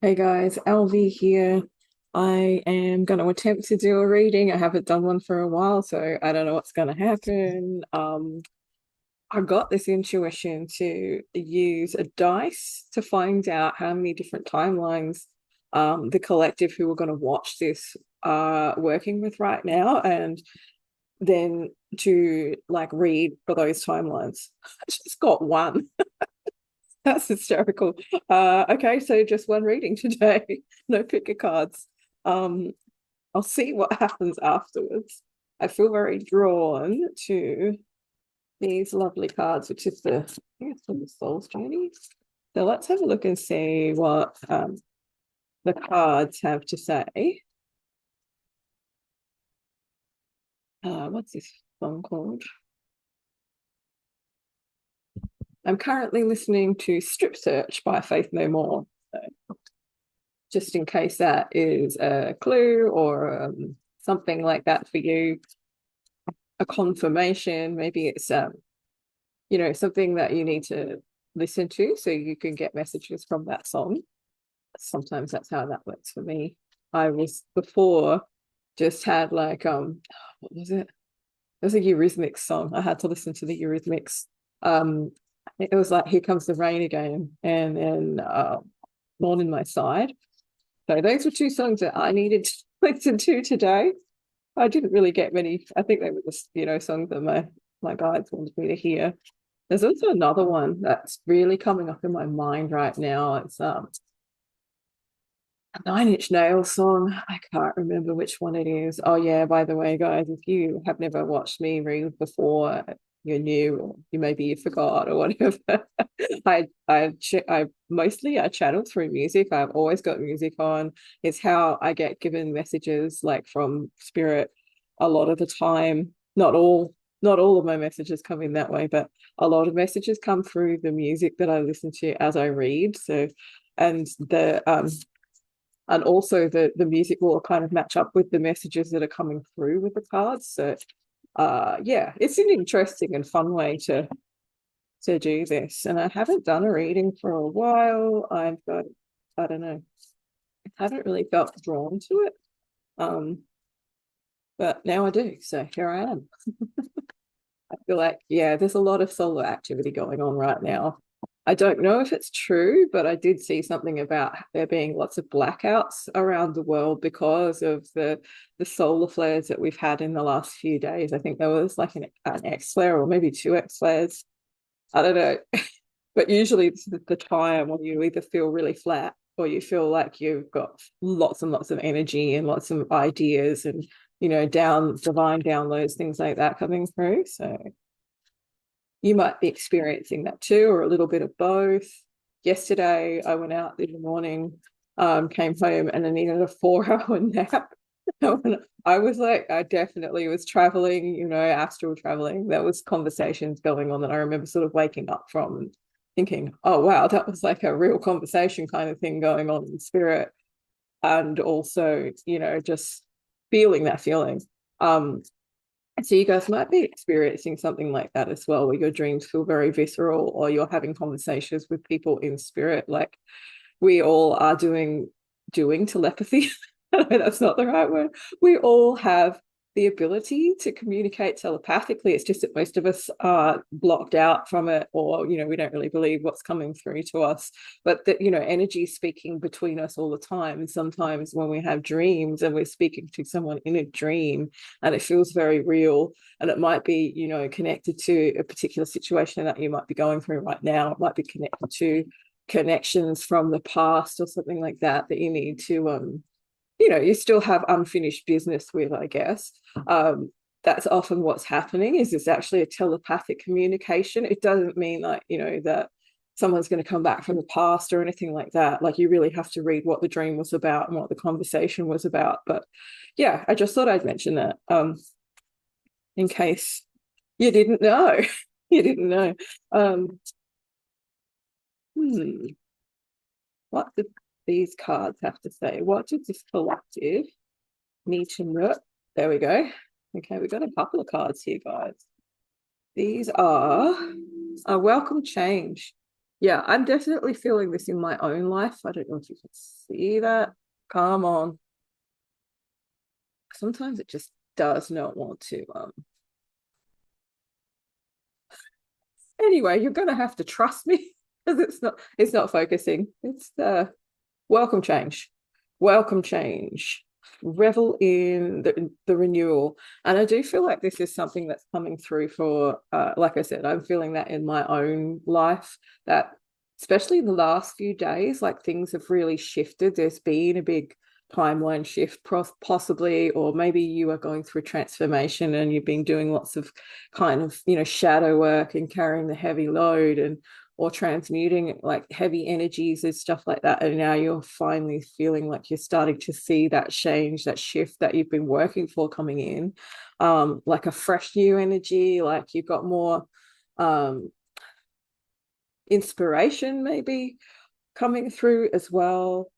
Hey guys, LV here. I am going to attempt to do a reading. I haven't done one for a while, so I don't know what's going to happen. I got this intuition to use a dice to find out how many different timelines the collective who are going to watch this are working with right now, and then to like read for those timelines. I just got one. That's hysterical. Okay, so just one reading today. No pick of cards. Um, I'll see what happens afterwards. I feel very drawn to these lovely cards, which is I think it's from the Soul's Journey. So let's have a look and see what the cards have to say. What's this song called? I'm currently listening to Strip Search by Faith No More. So just in case that is a clue or something like that for you, a confirmation. Maybe it's something that you need to listen to so you can get messages from that song. Sometimes that's how that works for me. I was before just had like what was it? It was a Eurythmics song. I had to listen to the Eurythmics. It was like Here Comes the Rain Again and then Born in My Side. So those were two songs that I needed to listen to today. I didn't really get many. I think they were just, songs that my guides wanted me to hear. There's also another one that's really coming up in my mind right now. It's a Nine Inch Nails song. I can't remember which one it is. Oh yeah, by the way, guys, if you have never watched me read before, you're new, or you forgot or whatever. I mostly I channel through music. I've always got music on. It's how I get given messages like from spirit a lot of the time. Not all of my messages come in that way, but a lot of messages come through the music that I listen to as I read. So and also the music will kind of match up with the messages that are coming through with the cards. So yeah, it's an interesting and fun way to do this. And I haven't done a reading for a while. I don't know, I haven't really felt drawn to it. Um, but now I do. So here I am. I feel like, yeah, there's a lot of solar activity going on right now. I don't know if it's true, but I did see something about there being lots of blackouts around the world because of the solar flares that we've had in the last few days. I think there was like an X flare or maybe two X flares. I don't know. But usually this is the time when you either feel really flat or you feel like you've got lots and lots of energy and lots of ideas and divine downloads, things like that coming through. So you might be experiencing that too, or a little bit of both. Yesterday, I went out in the morning, came home, and I needed a 4 hour nap. I was like, I definitely was traveling, astral traveling. There was conversations going on that I remember sort of waking up from and thinking, oh, wow, that was like a real conversation kind of thing going on in spirit. And also, just feeling that feeling. Um, so you guys might be experiencing something like that as well, where your dreams feel very visceral, or you're having conversations with people in spirit. Like we all are doing telepathy. I know that's not the right word. We all have the ability to communicate telepathically. It's just that most of us are blocked out from it, or we don't really believe what's coming through to us. But that energy speaking between us all the time. And sometimes when we have dreams and we're speaking to someone in a dream, and it feels very real, and it might be connected to a particular situation that you might be going through right now. It might be connected to connections from the past or something like that that you need to you still have unfinished business with, I guess. That's often what's happening, is it's actually a telepathic communication. It doesn't mean like that someone's going to come back from the past or anything like that. Like you really have to read what the dream was about and what the conversation was about. But yeah, I just thought I'd mention that in case you didn't know. You didn't know. um hmm, what do these cards have to say? What does this collective need to know? There we go. Okay, we've got a couple of cards here, guys. These are a welcome change. Yeah, I'm definitely feeling this in my own life. I don't know if you can see that. Come on. Sometimes it just does not want to. Anyway, you're gonna have to trust me because it's not focusing. It's welcome change. Welcome change. Revel in the renewal. And I do feel like this is something that's coming through for like I said, I'm feeling that in my own life, that especially in the last few days, like things have really shifted. There's been a big timeline shift possibly, or maybe you are going through transformation and you've been doing lots of kind of, shadow work and carrying the heavy load, and or transmuting like heavy energies and stuff like that. And now you're finally feeling like you're starting to see that change, that shift that you've been working for coming in, like a fresh new energy, like you've got more um, inspiration maybe coming through as well.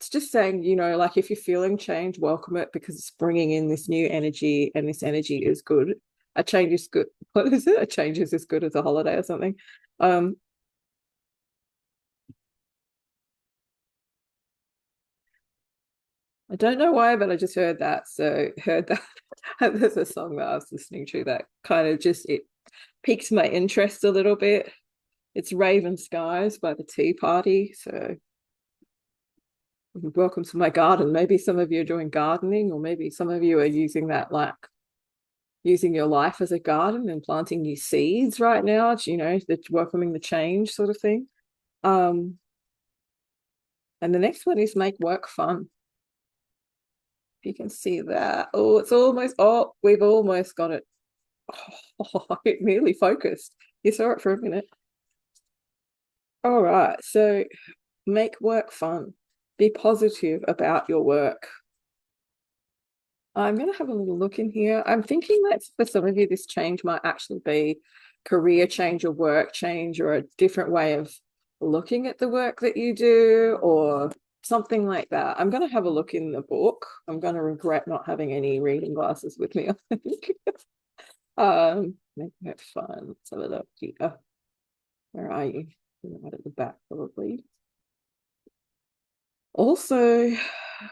It's just saying, like if you're feeling change, welcome it because it's bringing in this new energy, and this energy is good. A change is good. What is it? A change is as good as a holiday or something. Um, I don't know why, but I just heard that. So heard that there's a song that I was listening to that kind of just it piqued my interest a little bit. It's Raven Skies by the Tea Party. So welcome to my garden. Maybe some of you are doing gardening, or maybe some of you are using that like using your life as a garden and planting new seeds right now, the welcoming the change sort of thing. Um, and the next one is make work fun. You can see that. Oh, we've almost got it. Oh, it nearly focused. You saw it for a minute. All right. So make work fun. Be positive about your work. I'm going to have a little look in here. I'm thinking that for some of you, this change might actually be career change or work change, or a different way of looking at the work that you do, or something like that. I'm going to have a look in the book. I'm going to regret not having any reading glasses with me, I think. Making it fun. Let's have a look here. Where are you? Right at the back, probably. Also,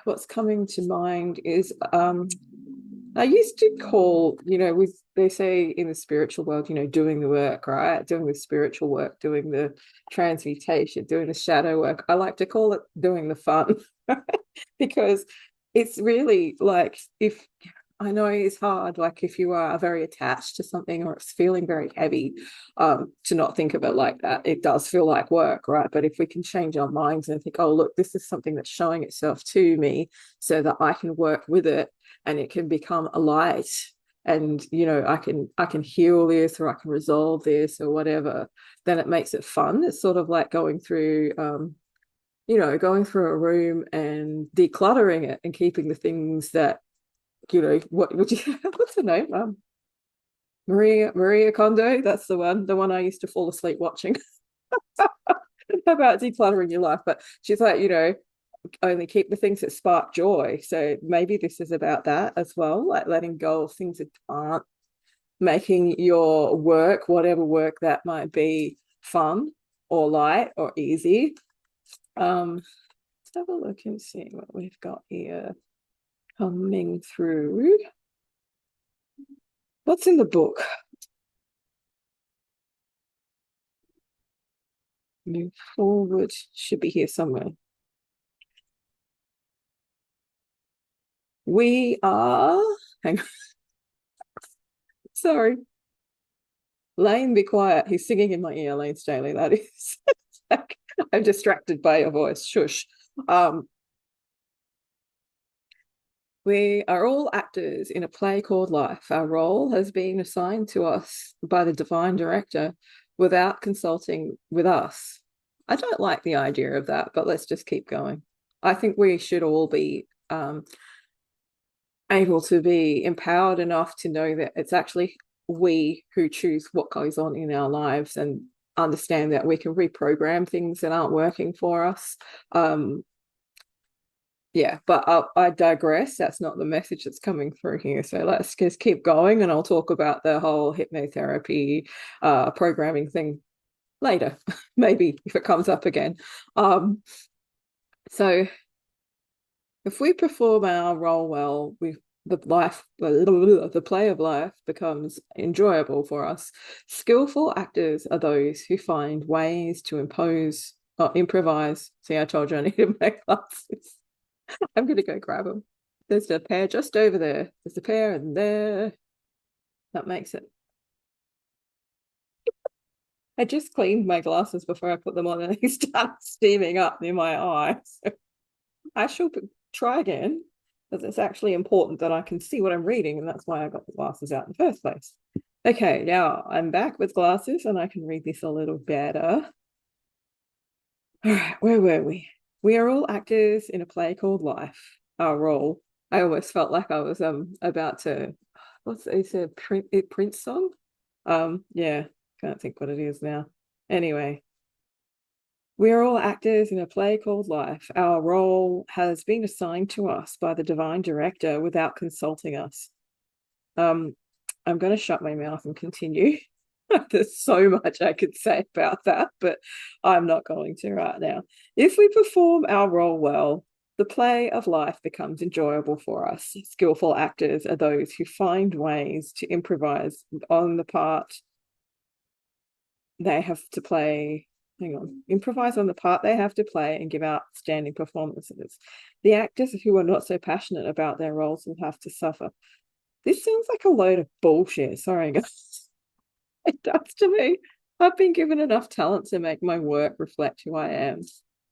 what's coming to mind is I used to call, with they say in the spiritual world, doing the work, right? Doing the spiritual work, doing the transmutation, doing the shadow work. I like to call it doing the fun because it's really like, if I know it's hard, like if you are very attached to something or it's feeling very heavy, to not think of it like that. It does feel like work, right? But if we can change our minds and think, oh, look, this is something that's showing itself to me so that I can work with it and it can become a light, and I can heal this, or I can resolve this, or whatever, then it makes it fun. It's sort of like going through a room and decluttering it and keeping the things that, what would you what's the name? Maria Kondo, that's the one I used to fall asleep watching. About decluttering your life. But she's like, only keep the things that spark joy. So maybe this is about that as well, like letting go of things that aren't making your work, whatever work that might be, fun or light or easy. Let's have a look and see what we've got here coming through. What's in the book? Move forward, should be here somewhere. We are, hang on, sorry. Lane, be quiet. He's singing in my ear, Lane Staley, that is. I'm distracted by your voice. Shush. We are all actors in a play called life. Our role has been assigned to us by the divine director without consulting with us. I don't like the idea of that, but let's just keep going. I think we should all be able to be empowered enough to know that it's actually we who choose what goes on in our lives, and understand that we can reprogram things that aren't working for us. Yeah, but I digress. That's not the message that's coming through here. So let's just keep going, and I'll talk about the whole hypnotherapy programming thing later. maybe if it comes up again. So if we perform our role well, the play of life becomes enjoyable for us. Skillful actors are those who find ways to improvise. See, I told you I needed my glasses. I'm going to go grab them. There's a pair just over there. There's a pair in there. That makes it. I just cleaned my glasses before I put them on and they started steaming up near my eyes. So I shall try again because it's actually important that I can see what I'm reading, and that's why I got the glasses out in the first place. Okay, now I'm back with glasses and I can read this a little better. All right, where were we? We are all actors in a play called life. Our role. I almost felt like I was about to, what's it's a Prince song? Yeah, can't think what it is now. Anyway, we are all actors in a play called life. Our role has been assigned to us by the divine director without consulting us. I'm going to shut my mouth and continue. There's so much I could say about that, but I'm not going to right now. If we perform our role well, the play of life becomes enjoyable for us. Skillful actors are those who find ways to improvise on the part they have to play. Hang on, improvise on the part they have to play and give outstanding performances. The actors who are not so passionate about their roles will have to suffer. This sounds like a load of bullshit. Sorry, guys. It does to me. I've been given enough talent to make my work reflect who I am.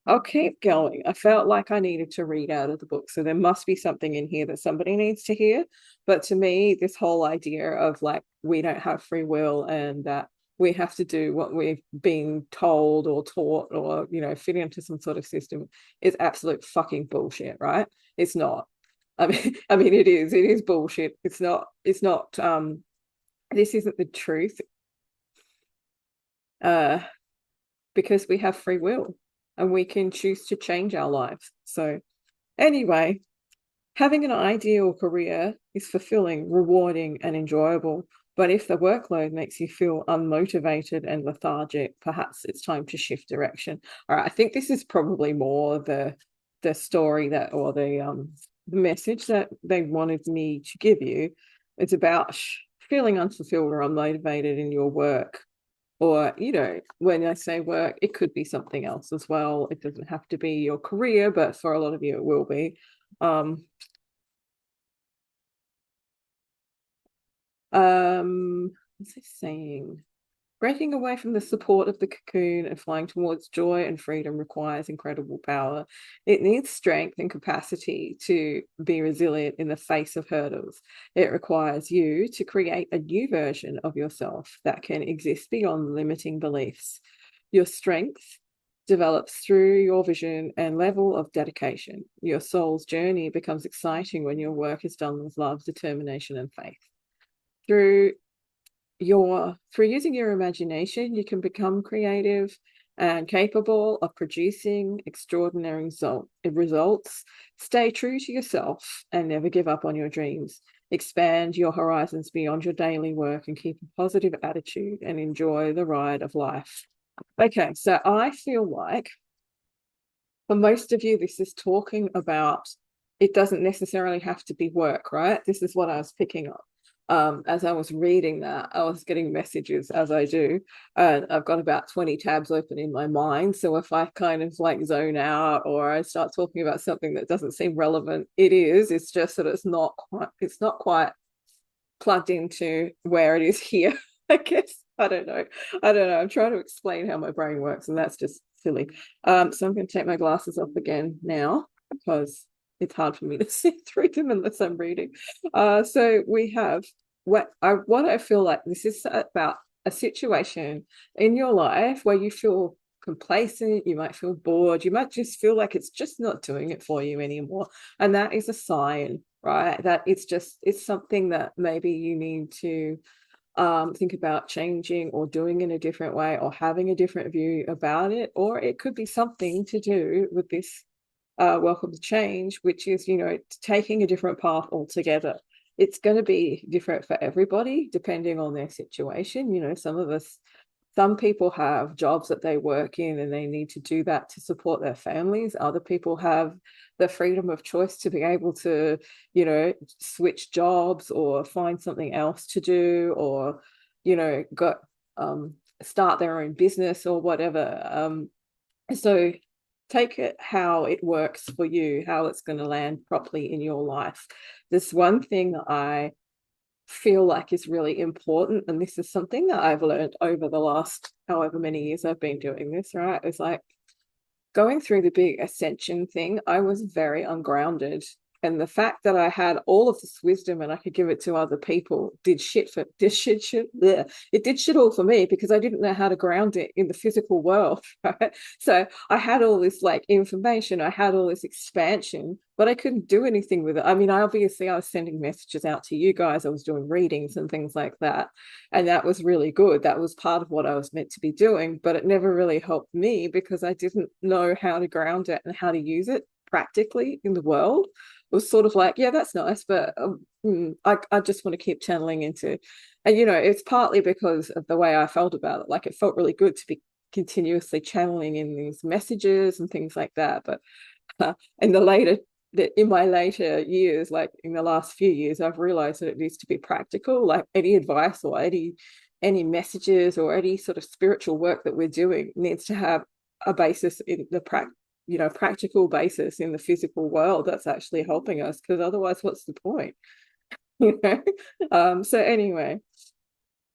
I'll keep going. I felt like I needed to read out of the book. So there must be something in here that somebody needs to hear. But to me, this whole idea of like we don't have free will and that we have to do what we've been told or taught or, fit into some sort of system is absolute fucking bullshit, right? It's not. I mean, it is bullshit. It's not, this isn't the truth. Because we have free will and we can choose to change our lives. So anyway, having an ideal career is fulfilling, rewarding, and enjoyable. But if the workload makes you feel unmotivated and lethargic, perhaps it's time to shift direction. All right, I think this is probably more the story that, or the message that they wanted me to give you. It's about feeling unfulfilled or unmotivated in your work. Or, when I say work, it could be something else as well. It doesn't have to be your career, but for a lot of you, it will be. What's it saying? Breaking away from the support of the cocoon and flying towards joy and freedom requires incredible power. It needs strength and capacity to be resilient in the face of hurdles. It requires you to create a new version of yourself that can exist beyond limiting beliefs. Your strength develops through your vision and level of dedication. Your soul's journey becomes exciting when your work is done with love, determination, and faith. Through using your imagination, you can become creative and capable of producing extraordinary results. Stay true to yourself and never give up on your dreams. Expand your horizons beyond your daily work and keep a positive attitude and enjoy the ride of life. Okay, so I feel like for most of you, this is talking about it doesn't necessarily have to be work, right? This is what I was picking up. As I was reading that, I was getting messages as I do, and I've got about 20 tabs open in my mind. So if I kind of like zone out or I start talking about something that doesn't seem relevant, it's just that it's not quite plugged into where it is here. I guess I don't know. I'm trying to explain how my brain works, and that's just silly. So I'm going to take my glasses off again now because it's hard for me to see through them unless I'm reading. So we have what I feel like this is about a situation in your life where you feel complacent, you might feel bored, you might just feel like it's just not doing it for you anymore. And that is a sign, right? That it's something that maybe you need to think about changing or doing in a different way or having a different view about it. Or it could be something to do with this welcome to change, which is, taking a different path altogether. It's going to be different for everybody depending on their situation. Some of us some people have jobs that they work in and they need to do that to support their families. Other people have the freedom of choice to be able to, you know, switch jobs or find something else to do, or, you know, start their own business or whatever. So take it how it works for you, how it's going to land properly in your life. There's one thing that I feel like is really important, and this is something that I've learned over the last however many years I've been doing this, right? It's like going through the big ascension thing, I was very ungrounded. And the fact that I had all of this wisdom and I could give it to other people it did shit all for me, because I didn't know how to ground it in the physical world. Right? So I had all this like information, I had all this expansion, but I couldn't do anything with it. I mean, I was sending messages out to you guys, I was doing readings and things like that. And that was really good. That was part of what I was meant to be doing, but it never really helped me because I didn't know how to ground it and how to use it practically in the world. It was sort of like, yeah, that's nice, but I just want to keep channeling into, and you know, it's partly because of the way I felt about it. Like it felt really good to be continuously channeling in these messages and things like that. But in in my later years, like in the last few years, I've realized that it needs to be practical. Like any advice or any messages or any sort of spiritual work that we're doing needs to have a basis in the practical basis in the physical world that's actually helping us, because otherwise what's the point? You know. So anyway,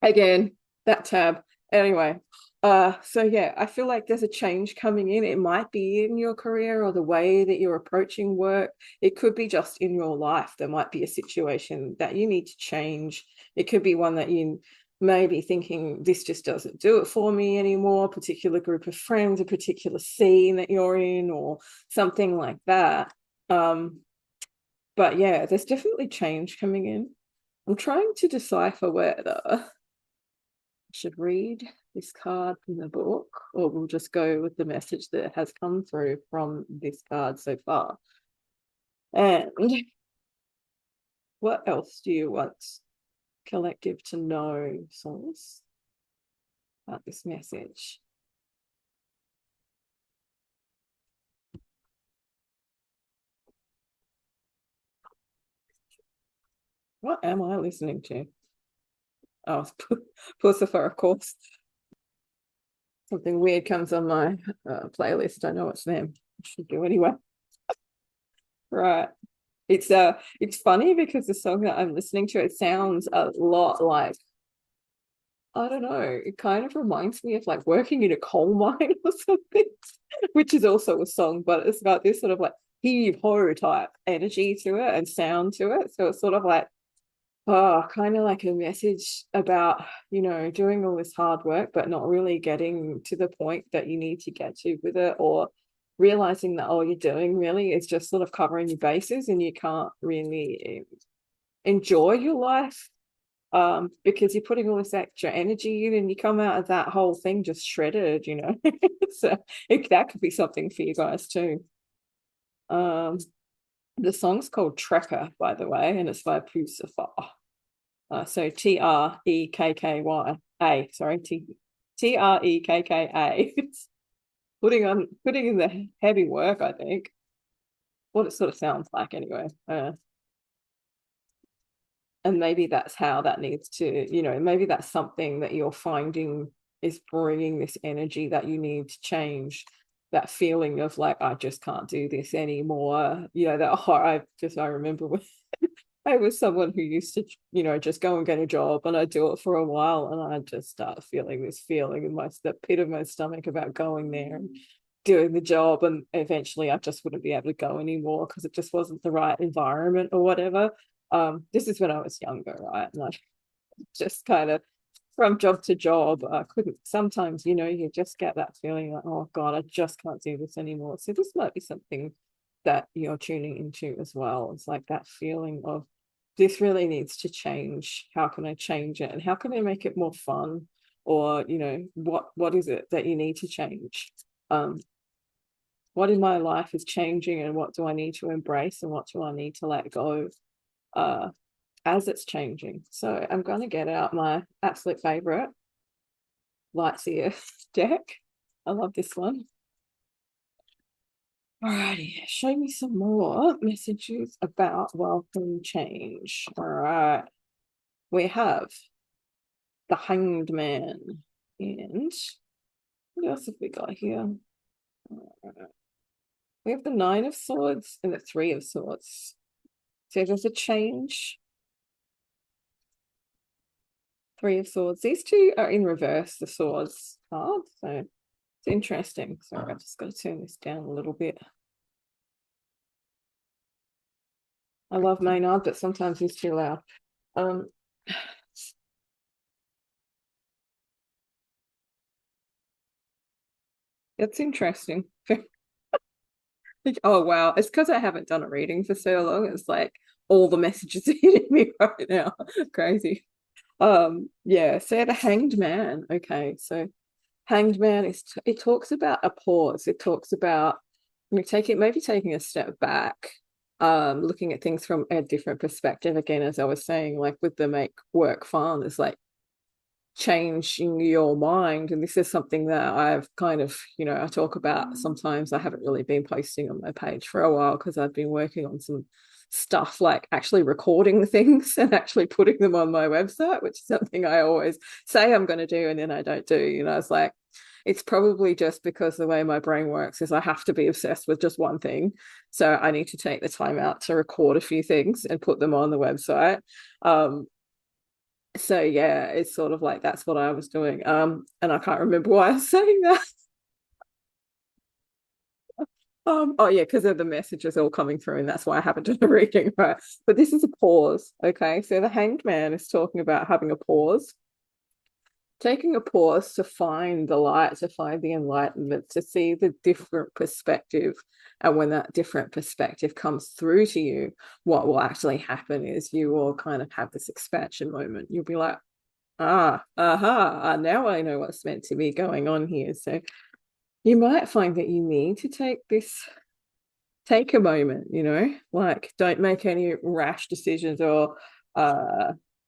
again, that tab. Anyway, so yeah, I feel like there's a change coming in. It might be in your career or the way that you're approaching work. It could be just in your life. There might be a situation that you need to change. It could be one that you may be thinking, this just doesn't do it for me anymore, a particular group of friends, a particular scene that you're in, or something like that. But yeah, there's definitely change coming in. I'm trying to decipher whether I should read this card from the book, or we'll just go with the message that has come through from this card so far. And what else do you want collective to know, Source, about this message? What am I listening to? Oh, it's Pussifer, of course. Something weird comes on my playlist. I know it's them. I should do anyway. Right. It's funny because the song that I'm listening to, it sounds a lot like, I don't know, it kind of reminds me of like working in a coal mine or something, which is also a song, but it's got this sort of like heave ho type energy to it and sound to it. So it's sort of like, oh, kind of like a message about, you know, doing all this hard work, but not really getting to the point that you need to get to with it, or realizing that all you're doing really is just sort of covering your bases and you can't really enjoy your life, because you're putting all this extra energy in and you come out of that whole thing just shredded, you know. So that could be something for you guys too. The song's called Trekker, by the way, and it's by Pusifer. So Trekkaa. Sorry, Trekkaa. Putting in the heavy work, I think. What it sort of sounds like, anyway. And maybe that's how that needs to, you know, maybe that's something that you're finding is bringing this energy that you need to change, that feeling of like, I just can't do this anymore. You know, I remember when I was someone who used to, you know, just go and get a job, and I'd do it for a while and I'd just start feeling this feeling in the pit of my stomach about going there and doing the job, and eventually I just wouldn't be able to go anymore because it just wasn't the right environment or whatever. This is when I was younger, right? And I just kind of from job to job, I couldn't, sometimes, you know, you just get that feeling like, oh God, I just can't do this anymore. So this might be something that you're tuning into as well. It's like that feeling of, this really needs to change. How can I change it? And how can I make it more fun? Or, you know, what is it that you need to change? What in my life is changing, and what do I need to embrace, and what do I need to let go as it's changing? So I'm going to get out my absolute favorite, Lightseer deck. I love this one. Alrighty, show me some more messages about welcome change. All right, we have the Hanged Man, and what else have we got here? We have the Nine of Swords and the Three of Swords. So there's a change. Three of Swords. These two are in reverse, the swords card. So it's interesting. Sorry, I've just got to turn this down a little bit. I love Maynard, but sometimes he's too loud. It's interesting. Oh wow, it's because I haven't done a reading for so long. It's like all the messages are hitting me right now. Crazy. Yeah, so the Hanged Man. Okay, so Hanged Man is it talks about a pause. It talks about maybe taking a step back, looking at things from a different perspective. Again, as I was saying, like with the make work fun, it's like changing your mind. And this is something that I've kind of, I talk about sometimes. I haven't really been posting on my page for a while because I've been working on some stuff like actually recording the things and actually putting them on my website, which is something I always say I'm going to do and then I don't do. It's like it's probably just because the way my brain works is I have to be obsessed with just one thing. So I need to take the time out to record a few things and put them on the website. So yeah, it's sort of like that's what I was doing. And I can't remember why I was saying that. Oh yeah, because of the messages all coming through, and that's why I haven't done a reading, right? But this is a pause, okay? So the Hanged Man is talking about having a pause, taking a pause to find the light, to find the enlightenment, to see the different perspective. And when that different perspective comes through to you, what will actually happen is you will kind of have this expansion moment. You'll be like, now I know what's meant to be going on here. So you might find that you need to take a moment, like don't make any rash decisions or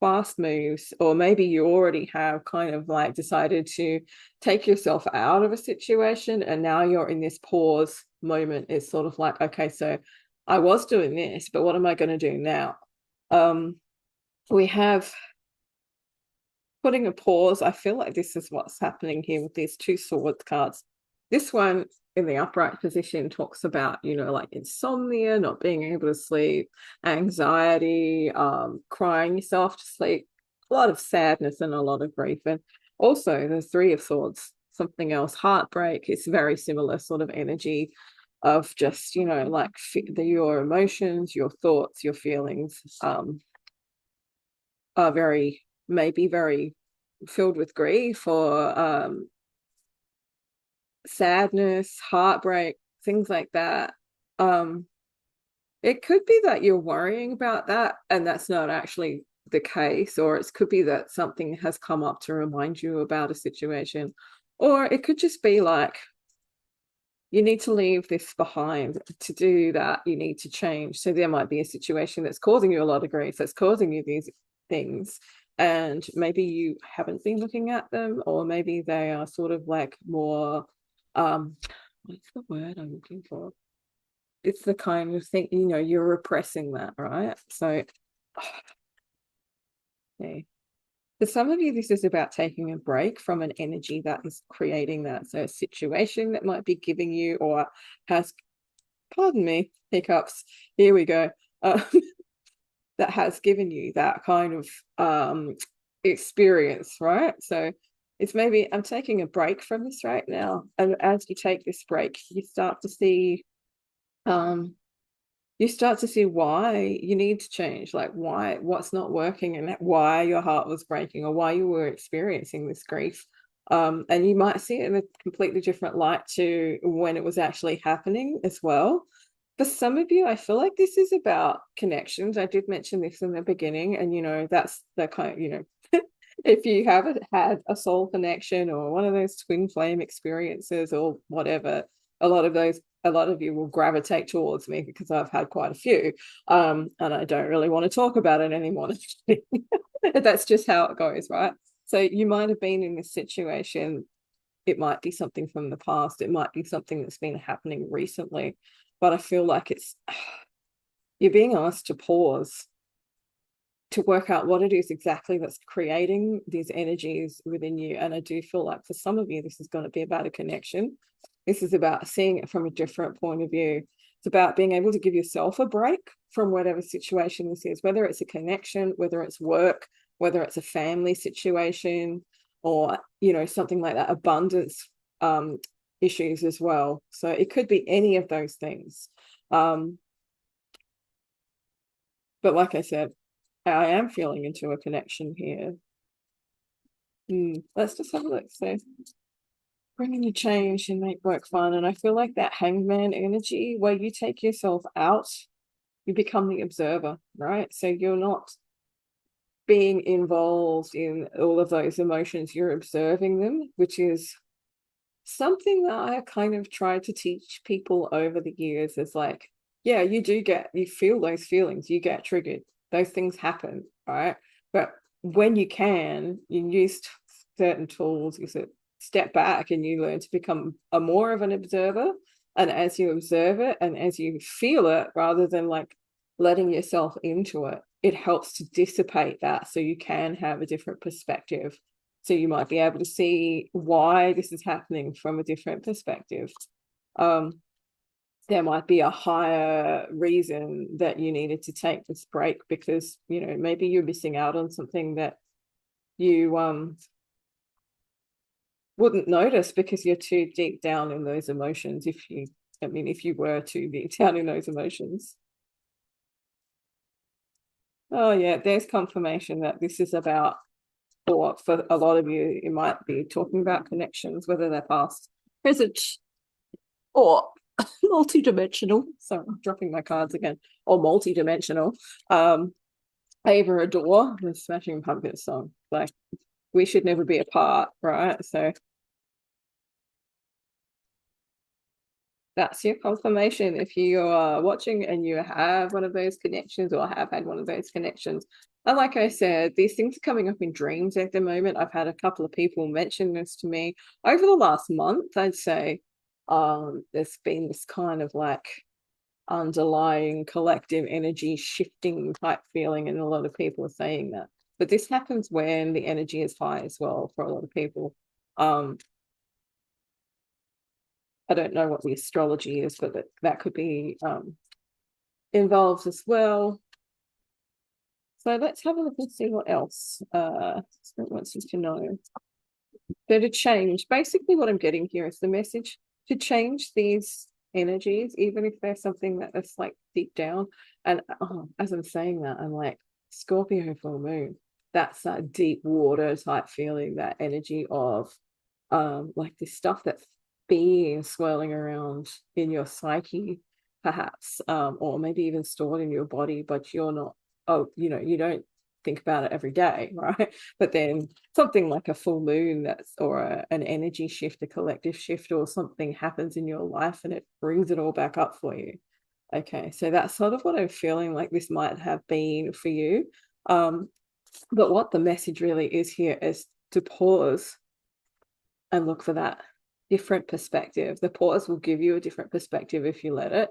fast moves, or maybe you already have kind of like decided to take yourself out of a situation and now you're in this pause moment. It's sort of like, okay, so I was doing this, but what am I going to do now? We have putting a pause. I feel like this is what's happening here with these two swords cards. This one in the upright position talks about, like insomnia, not being able to sleep, anxiety, crying yourself to sleep, a lot of sadness and a lot of grief. And also the Three of Swords, something else, heartbreak. It's very similar sort of energy of just, like your emotions, your thoughts, your feelings are maybe very filled with grief or sadness, heartbreak, things like that. It could be that you're worrying about that and that's not actually the case, or it could be that something has come up to remind you about a situation, or it could just be like you need to leave this behind. To do that, you need to change. So there might be a situation that's causing you a lot of grief, that's causing you these things, and maybe you haven't been looking at them, or maybe they are sort of like more what's the word I'm looking for? It's the kind of thing, you're repressing that, right? So okay. For some of you, this is about taking a break from an energy that is creating that. So a situation that might be giving you or has, pardon me, hiccups. Here we go. That has given you that kind of experience, right? So it's maybe I'm taking a break from this right now. And as you take this break, you start to see why you need to change, like what's not working and why your heart was breaking or why you were experiencing this grief. And you might see it in a completely different light to when it was actually happening as well. For some of you, I feel like this is about connections. I did mention this in the beginning, and that's the kind of, if you haven't had a soul connection or one of those twin flame experiences or whatever, a lot of you will gravitate towards me because I've had quite a few. And I don't really want to talk about it anymore. That's just how it goes, right? So you might have been in this situation. It might be something from the past. It might be something that's been happening recently. But I feel like you're being asked to pause to work out what it is exactly that's creating these energies within you. And I do feel like for some of you, this is going to be about a connection. This is about seeing it from a different point of view. It's about being able to give yourself a break from whatever situation this is, whether it's a connection, whether it's work, whether it's a family situation, or, you know, something like that, abundance issues as well. So it could be any of those things. But like I said, I am feeling into a connection here. Let's just have a look. So bringing a change and make work fun. And I feel like that hangman energy where you take yourself out, you become the observer, right? So you're not being involved in all of those emotions, you're observing them, which is something that I kind of tried to teach people over the years is like, yeah, you feel those feelings, you get triggered, those things happen, right? But when you use certain tools, you sort of step back and you learn to become a more of an observer. And as you observe it and as you feel it, rather than like letting yourself into it, it helps to dissipate that so you can have a different perspective. So you might be able to see why this is happening from a different perspective. There might be a higher reason that you needed to take this break because, you know, maybe you're missing out on something that you wouldn't notice because you're too deep down in those emotions. If you were too deep down in those emotions. Oh yeah, there's confirmation that this is about, or for a lot of you, it might be talking about connections, whether they're past, present, or multi-dimensional. So I'm dropping my cards again, or multi-dimensional. Ava Adore, the Smashing Pumpkins song. Like, we should never be apart, right? So that's your confirmation. If you are watching and you have one of those connections or have had one of those connections, and like I said, these things are coming up in dreams at the moment. I've had a couple of people mention this to me over the last month, I'd say. There's been this kind of like underlying collective energy shifting type feeling, and a lot of people are saying that. But this happens when the energy is high as well for a lot of people. I don't know what the astrology is, but that could be involved as well. So let's have a look and see what else Spirit wants you to know. So to change, basically what I'm getting here is the message to change these energies, even if there's something that's like deep down. And as I'm saying that, I'm like, Scorpio full moon. That's that deep water type feeling, that energy of like this stuff that's being swirling around in your psyche, perhaps, or maybe even stored in your body, but you're not, you don't think about it every day, right? But then something like a full moon or an energy shift, a collective shift, or something happens in your life and it brings it all back up for you. Okay, so that's sort of what I'm feeling like this might have been for you. But what the message really is here is to pause and look for that different perspective. The pause will give you a different perspective if you let it.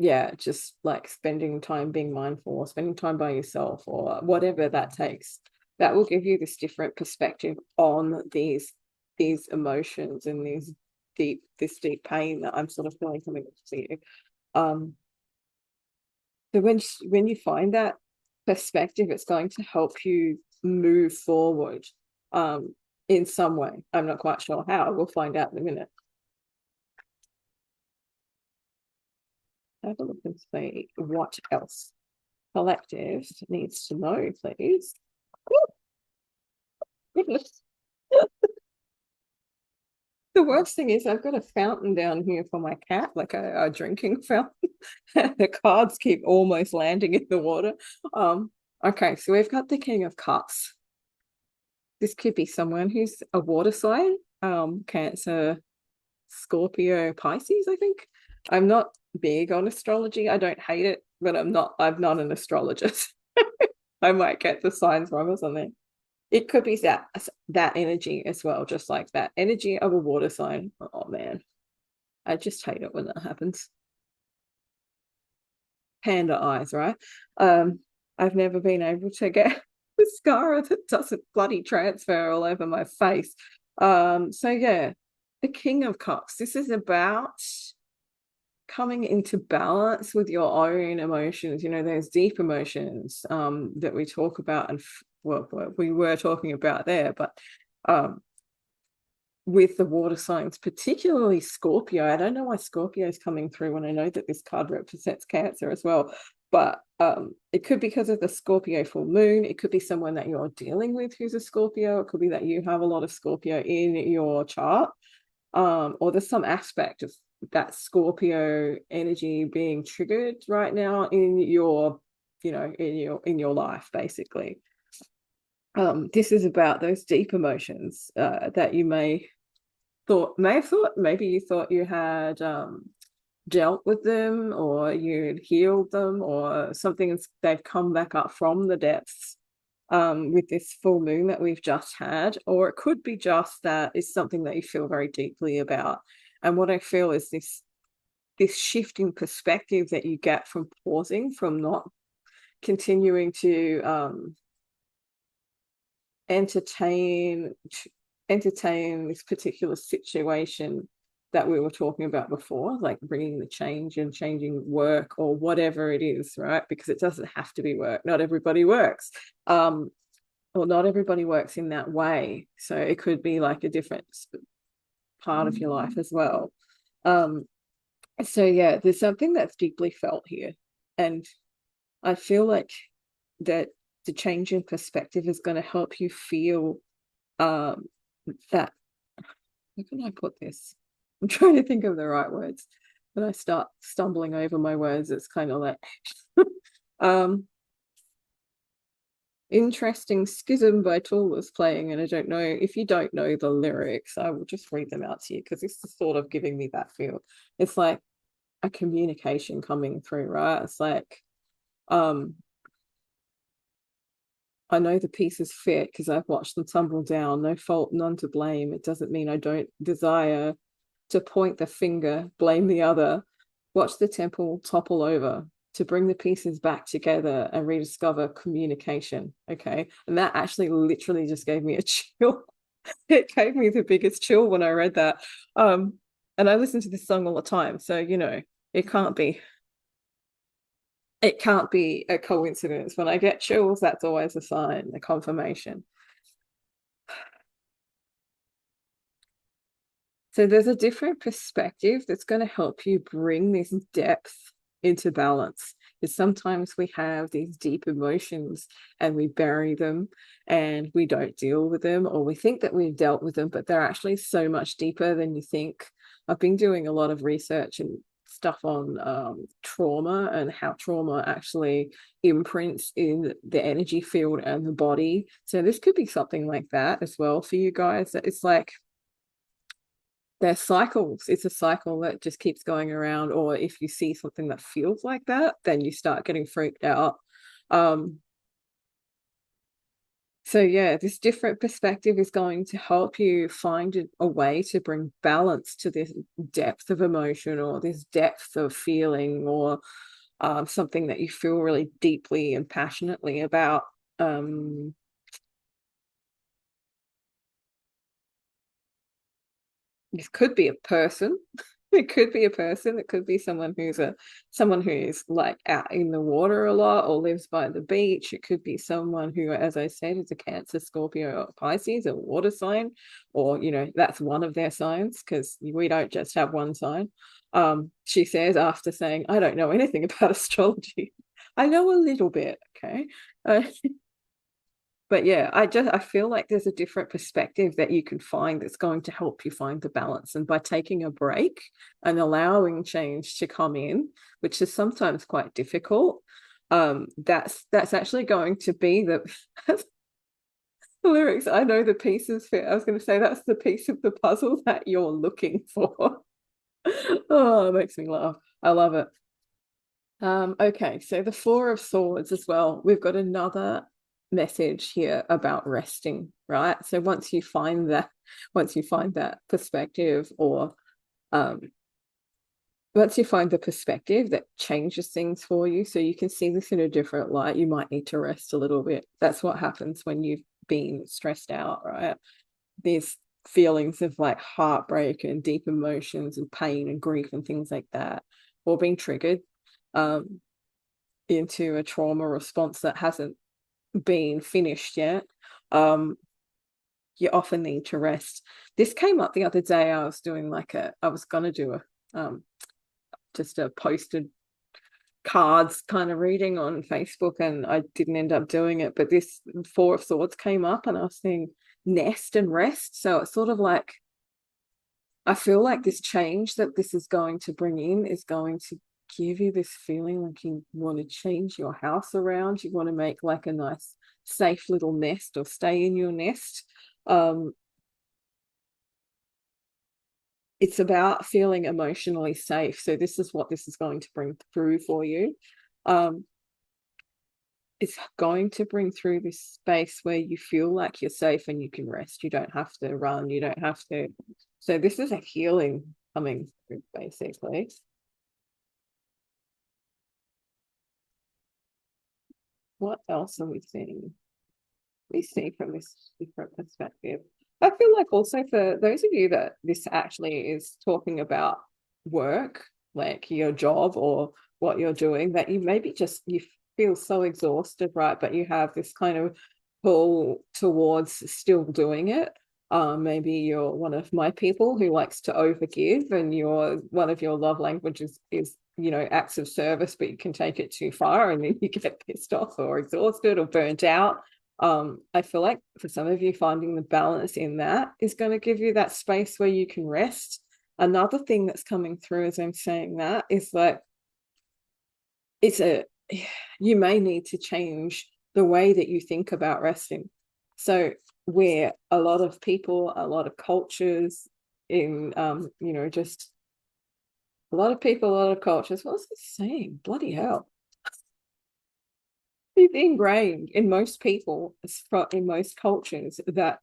Yeah, just like spending time being mindful or spending time by yourself or whatever that takes, that will give you this different perspective on these emotions and this deep pain that I'm sort of feeling coming to you. So when you find that perspective, it's going to help you move forward in some way. I'm not quite sure how. We'll find out in a minute. Have a look and see what else collective needs to know, please. Goodness. The worst thing is I've got a fountain down here for my cat, like a drinking fountain. The cards keep almost landing in the water. Okay, so we've got the King of Cups. This could be someone who's a water sign, Cancer, Scorpio, Pisces, I think. I'm not big on astrology. I don't hate it, but I'm not an astrologist. I might get the signs wrong or something. it could be that energy as well, just like that energy of a water sign. Oh man, I just hate it when that happens. Panda eyes, right? I've never been able to get mascara that doesn't bloody transfer all over my face. So yeah, the King of Cups. This is about coming into balance with your own emotions. You know, there's deep emotions that we talk about, and well, we were talking about there, but with the water signs, particularly Scorpio. I don't know why Scorpio is coming through when I know that this card represents Cancer as well, but it could be because of the Scorpio full moon. It could be someone that you're dealing with who's a Scorpio. It could be that you have a lot of Scorpio in your chart, or there's some aspect of that Scorpio energy being triggered right now in your, you know, in your life, basically. This is about those deep emotions that you may have thought, maybe you thought you had dealt with them, or you'd healed them, or something, they've come back up from the depths with this full moon that we've just had. Or it could be just that it's something that you feel very deeply about. And what I feel is this shift in perspective that you get from pausing, from not continuing to entertain this particular situation that we were talking about before, like bringing the change and changing work or whatever it is, right? Because it doesn't have to be work. Not everybody works, or not everybody works in that way. So it could be like a different part of your life as well. So yeah, there's something that's deeply felt here, and I feel like that the change in perspective is going to help you feel that, how can I put this? I'm trying to think of the right words. When I start stumbling over my words, it's kind of like Interesting Schism by Tool was playing, and I don't know if you don't know the lyrics, I will just read them out to you because this is sort of giving me that feel. It's like a communication coming through, right? It's like I know the pieces fit because I've watched them tumble down. No fault, none to blame. It doesn't mean I don't desire to point the finger, blame the other, watch the temple topple over, to bring the pieces back together and rediscover communication. Okay. And that actually literally just gave me a chill. It gave me the biggest chill when I read that. And I listen to this song all the time. So, you know, it can't be a coincidence. When I get chills, that's always a sign, a confirmation. So there's a different perspective that's going to help you bring this depth into balance. Because sometimes we have these deep emotions and we bury them and we don't deal with them, or we think that we've dealt with them, but they're actually so much deeper than you think. I've been doing a lot of research and stuff on trauma and how trauma actually imprints in the energy field and the body. So this could be something like that as well for you guys. It's like they're cycles. It's a cycle that just keeps going around. Or if you see something that feels like that, then you start getting freaked out. So yeah, this different perspective is going to help you find a way to bring balance to this depth of emotion, or this depth of feeling, or something that you feel really deeply and passionately about. This could be a person. It could be a person. It could be someone who's like out in the water a lot or lives by the beach. It could be someone who, as I said, is a Cancer, Scorpio, or Pisces, a water sign, or you know, that's one of their signs, because we don't just have one sign. She says, after saying, I don't know anything about astrology. I know a little bit, okay. But yeah, I feel like there's a different perspective that you can find that's going to help you find the balance. And by taking a break and allowing change to come in, which is sometimes quite difficult, that's actually going to be the lyrics. I know the pieces fit. I was going to say that's the piece of the puzzle that you're looking for. Oh, it makes me laugh. I love it. Okay, so the Four of Swords as well. We've got another message here about resting, right? So once you find that perspective, or once you find the perspective that changes things for you, so you can see this in a different light, you might need to rest a little bit. That's what happens when you've been stressed out, right? These feelings of like heartbreak and deep emotions and pain and grief and things like that, or being triggered into a trauma response that hasn't been finished yet. You often need to rest. This came up the other day. I was doing I was going to do just a posted cards kind of reading on Facebook, and I didn't end up doing it, but this Four of Swords came up and I was saying nest and rest. So it's sort of like, I feel like this change that this is going to bring in is going to give you this feeling like you want to change your house around. You want to make like a nice safe little nest, or stay in your nest. It's about feeling emotionally safe. So this is what this is going to bring through for you. It's going to bring through this space where you feel like you're safe and you can rest. You don't have to run. You don't have to. So this is a healing coming through, basically. What else are we seeing? We see from this different perspective. I feel like also for those of you that this actually is talking about work, like your job or what you're doing, that you maybe just, you feel so exhausted, right? But you have this kind of pull towards still doing it. Maybe you're one of my people who likes to overgive, and one of your love languages is acts of service, but you can take it too far and then you get pissed off or exhausted or burnt out. I feel like for some of you, finding the balance in that is going to give you that space where you can rest. Another thing that's coming through as I'm saying that is like, you may need to change the way that you think about resting. So where a lot of people, a lot of cultures in just a lot of people, a lot of cultures, what's this saying? Bloody hell. It's ingrained in most people, in most cultures, that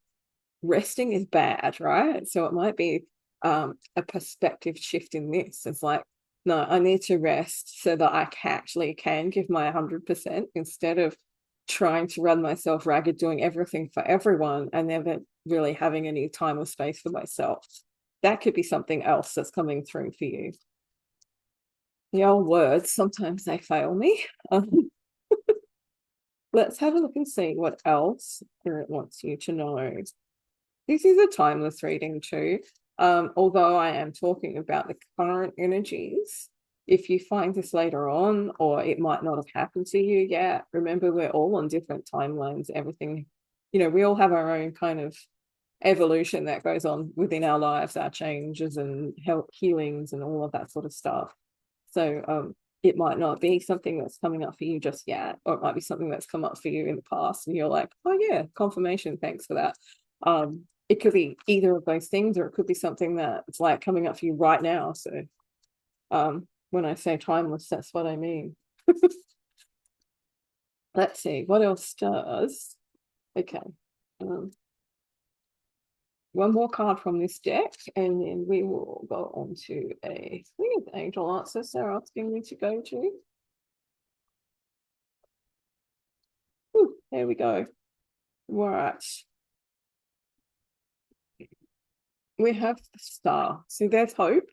resting is bad, right? So it might be a perspective shift in this. It's like, no, I need to rest so that I actually can give my 100%, instead of trying to run myself ragged, doing everything for everyone and never really having any time or space for myself. That could be something else that's coming through for you. The old words, sometimes they fail me. Let's have a look and see what else Spirit wants you to know. This is a timeless reading too. Although I am talking about the current energies, if you find this later on, or it might not have happened to you yet, remember we're all on different timelines. Everything, we all have our own kind of evolution that goes on within our lives, our changes and healings and all of that sort of stuff. So it might not be something that's coming up for you just yet, or it might be something that's come up for you in the past and you're like, oh yeah, confirmation, thanks for that. It could be either of those things, or it could be something that's like coming up for you right now. So when I say timeless, that's what I mean. Let's see what else does. Okay, one more card from this deck, and then we will go on to a angel answers they're asking me to go to. Ooh, there we go. Right. We have the Star. So there's hope.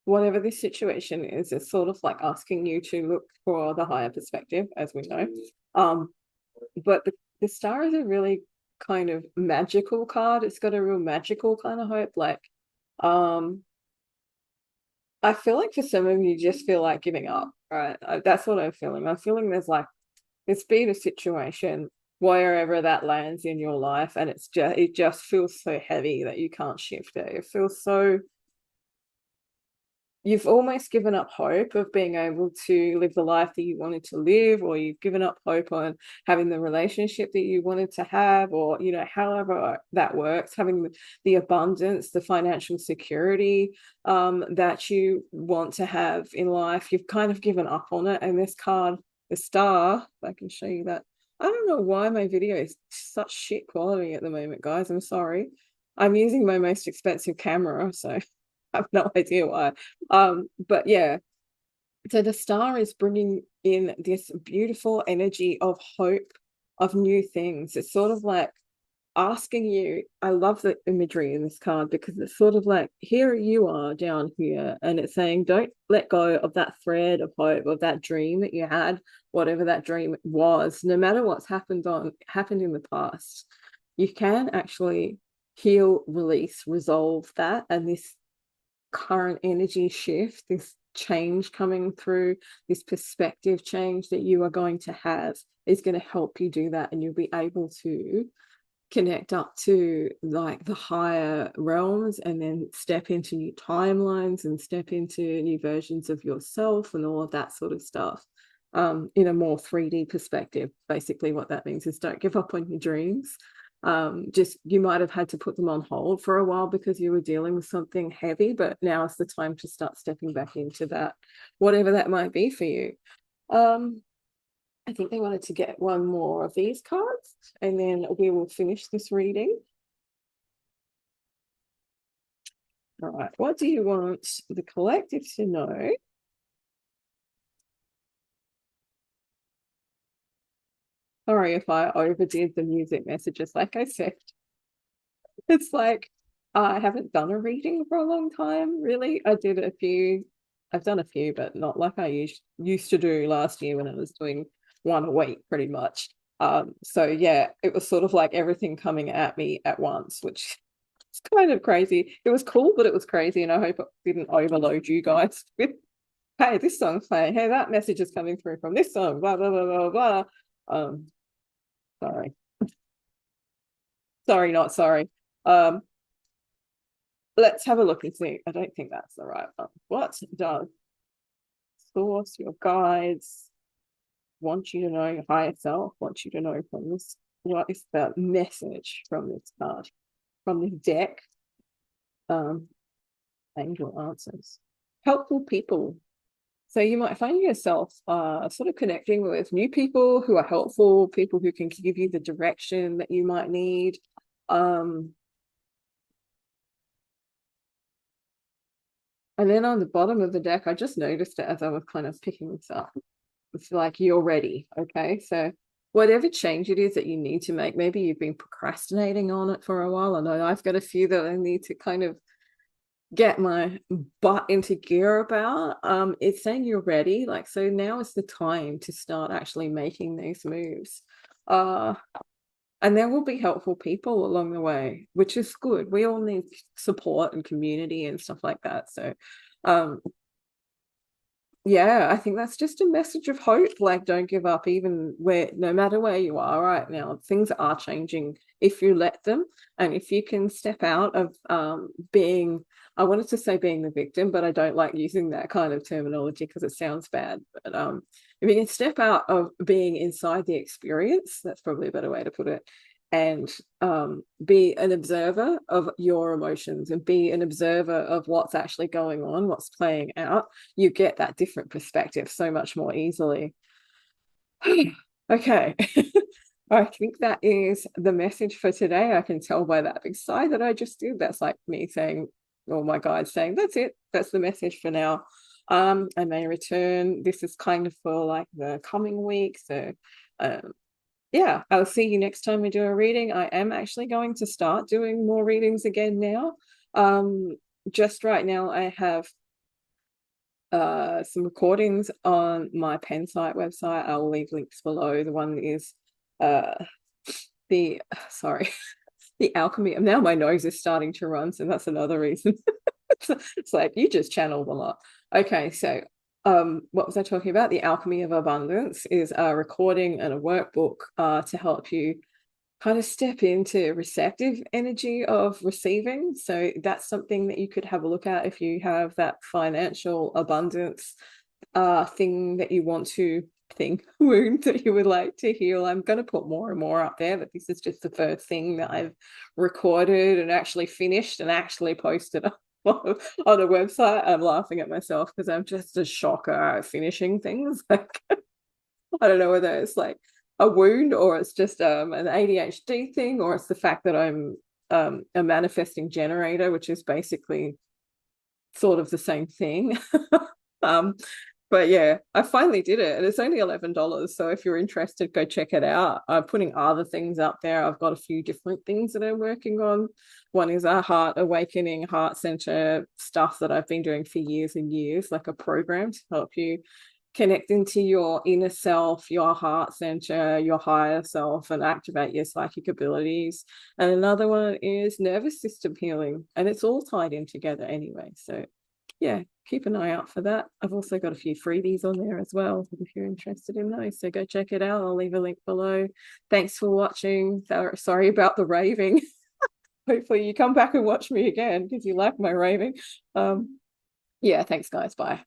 Whatever this situation is, it's sort of like asking you to look for the higher perspective, as we know. But the Star is a really kind of magical card. It's got a real magical kind of hope. Like, I feel like for some of you just feel like giving up, right? That's what I'm feeling. I'm feeling there's been a situation wherever that lands in your life, and it just feels so heavy that you can't shift it. It feels so, you've almost given up hope of being able to live the life that you wanted to live, or you've given up hope on having the relationship that you wanted to have, or however that works, having the abundance, the financial security that you want to have in life. You've kind of given up on it. And this card, the Star, if I can show you that, I don't know why my video is such shit quality at the moment, guys. I'm sorry. I'm using my most expensive camera, so I have no idea why. But yeah, so the star is bringing in this beautiful energy of hope, of new things. It's sort of like asking you, I love the imagery in this card because it's sort of like, here you are down here, and it's saying, don't let go of that thread of hope, of that dream that you had, whatever that dream was, no matter what's happened in the past. You can actually heal, release, resolve that, and this current energy shift, this change coming through, this perspective change that you are going to have is going to help you do that, and you'll be able to connect up to like the higher realms and then step into new timelines and step into new versions of yourself and all of that sort of stuff, in a more 3D perspective. Basically what that means is don't give up on your dreams. Just, you might have had to put them on hold for a while because you were dealing with something heavy, but now is the time to start stepping back into that, whatever that might be for you. I think they wanted to get one more of these cards and then we will finish this reading. All right, what do you want the collective to know? Sorry if I overdid the music messages. Like I said, it's like I haven't done a reading for a long time, really. I've done a few, but not like I used to do last year when I was doing one a week pretty much. So yeah, it was sort of like everything coming at me at once, which is kind of crazy. It was cool, but it was crazy, and I hope it didn't overload you guys with, hey, this song's playing, hey, that message is coming through from this song, blah blah blah blah blah. Um, sorry. Sorry, not sorry. Let's have a look and see. I don't think that's the right one. What does source, your guides, want you to know, your higher self want you to know from this? What is the message from this card, from this deck? Angel answers. Helpful people. So you might find yourself sort of connecting with new people who are helpful, people who can give you the direction that you might need. And then on the bottom of the deck, I just noticed it as I was kind of picking this up. It's like, you're ready. Okay. So whatever change it is that you need to make, maybe you've been procrastinating on it for a while. I know I've got a few that I need to kind of get my butt into gear about. It's saying you're ready. Like, so now is the time to start actually making these moves. And there will be helpful people along the way, which is good. We all need support and community and stuff like that. So yeah, I think that's just a message of hope. Like, don't give up, even where, no matter where you are right now, things are changing if you let them. And if you can step out of being, I wanted to say being the victim, but I don't like using that kind of terminology because it sounds bad. But if you can step out of being inside the experience, that's probably a better way to put it, and be an observer of your emotions and be an observer of what's actually going on, what's playing out, you get that different perspective so much more easily. Okay. I think that is the message for today. I can tell by that big sigh that I just did. That's like me saying, or my guide saying, that's it. That's the message for now. I may return. This is kind of for like the coming week. So yeah, I'll see you next time we do a reading. I am actually going to start doing more readings again now. Just right now I have some recordings on my Pensite website. I'll leave links below. The one is the the alchemy. Now my nose is starting to run, so that's another reason. It's like you just channeled a lot. Okay, so what was I talking about? The alchemy of abundance is a recording and a workbook to help you kind of step into receptive energy of receiving. So that's something that you could have a look at if you have that financial abundance thing that you want to wound that you would like to heal. I'm going to put more and more up there, but this is just the first thing that I've recorded and actually finished and actually posted on a website. I'm laughing at myself because I'm just a shocker at finishing things. Like, I don't know whether it's like a wound, or it's just an ADHD thing, or it's the fact that I'm a manifesting generator, which is basically sort of the same thing. um, but yeah, I finally did it, and it's only $11. So if you're interested, go check it out. I'm putting other things up there. I've got a few different things that I'm working on. One is a heart awakening, heart center stuff that I've been doing for years and years, like a program to help you connect into your inner self, your heart center, your higher self, and activate your psychic abilities. And another one is nervous system healing, and it's all tied in together anyway. So yeah, keep an eye out for that. I've also got a few freebies on there as well if you're interested in those. So go check it out. I'll leave a link below. Thanks for watching. Sorry about the raving. Hopefully you come back and watch me again because you like my raving. Yeah, thanks guys. Bye.